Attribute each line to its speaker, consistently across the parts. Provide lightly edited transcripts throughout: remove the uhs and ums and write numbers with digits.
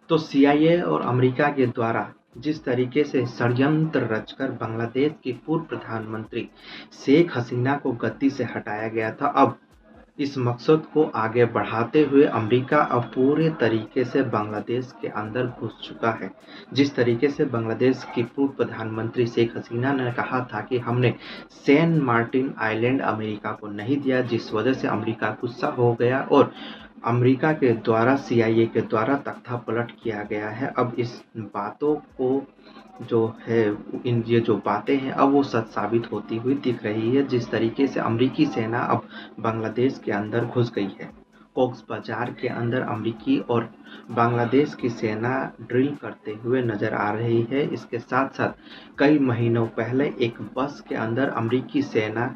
Speaker 1: तो सीआईए और अमेरिका के द्वारा जिस तरीके से षड्यंत्र रचकर बांग्लादेश की पूर्व प्रधानमंत्री शेख हसीना को गद्दी से हटाया गया था, अब इस मकसद को आगे बढ़ाते हुए अमेरिका अब पूरे तरीके से बांग्लादेश के अंदर घुस चुका है। जिस तरीके से बांग्लादेश की पूर्व प्रधानमंत्री शेख हसीना ने कहा था कि हमने सेंट मार्टिन आइलैंड अमेरिका को नहीं दिया, जिस वजह से अमेरिका गुस्सा हो गया और अमेरिका के द्वारा सीआईए के द्वारा तख्तापलट किया गया है। अब इस बातों को जो है इन ये जो बातें हैं अब वो सच साबित होती हुई दिख रही है। जिस तरीके से अमेरिकी सेना अब बांग्लादेश के अंदर घुस गई है, कॉक्स बाजार के अंदर अमेरिकी और बांग्लादेश की सेना ड्रिल करते हुए नजर आ रही है। इसके साथ साथ कई महीनों पहले एक बस के अंदर अमेरिकी सेना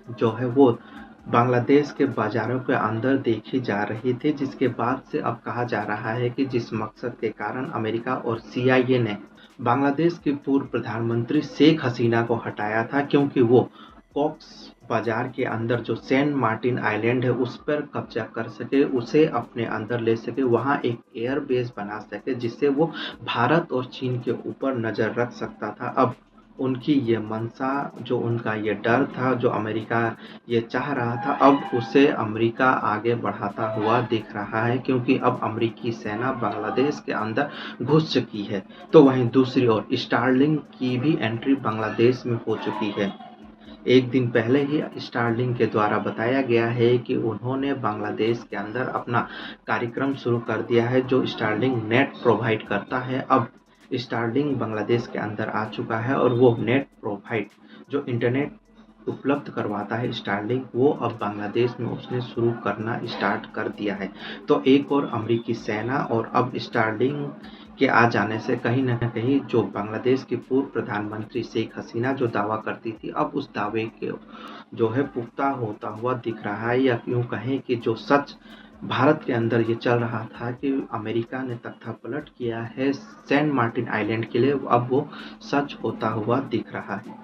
Speaker 1: जो है वो बांग्लादेश के बाजारों के अंदर देखी जा रही थी, जिसके बाद से अब कहा जा रहा है कि जिस मकसद के कारण अमेरिका और सीआईए ने बांग्लादेश की पूर्व प्रधानमंत्री शेख हसीना को हटाया था, क्योंकि वो कॉक्स बाजार के अंदर जो सेंट मार्टिन आइलैंड है उस पर कब्जा कर सके, उसे अपने अंदर ले सके, वहाँ एक एयर बेस बना सके जिससे वो भारत और चीन के ऊपर नज़र रख सकता था। अब उनकी ये मंशा, जो उनका ये डर था, जो अमेरिका ये चाह रहा था, अब उसे अमेरिका आगे बढ़ाता हुआ दिख रहा है, क्योंकि अब अमेरिकी सेना बांग्लादेश के अंदर घुस चुकी है। तो वहीं दूसरी ओर स्टारलिंक की भी एंट्री बांग्लादेश में हो चुकी है। एक दिन पहले ही स्टारलिंक के द्वारा बताया गया है कि उन्होंने बांग्लादेश के अंदर अपना कार्यक्रम शुरू कर दिया है, जो स्टारलिंक नेट प्रोवाइड करता है। अब स्टारलिंक बांग्लादेश के अंदर आ चुका है और वो नेट प्रोवाइड जो इंटरनेट उपलब्ध करवाता है स्टारलिंक, वो अब बांग्लादेश में उसने शुरू करना स्टार्ट कर दिया है। तो एक और अमेरिकी सेना और अब स्टारलिंक के आ जाने से कहीं न कहीं जो बांग्लादेश की पूर्व प्रधानमंत्री शेख हसीना जो दावा करती थी, अब उस दावे के जो है पुख्ता होता हुआ दिख रहा है, या यूँ कहें कि जो सच भारत के अंदर ये चल रहा था कि अमेरिका ने तख्तापलट किया है सेंट मार्टिन आइलैंड के लिए, अब वो सच होता हुआ दिख रहा है।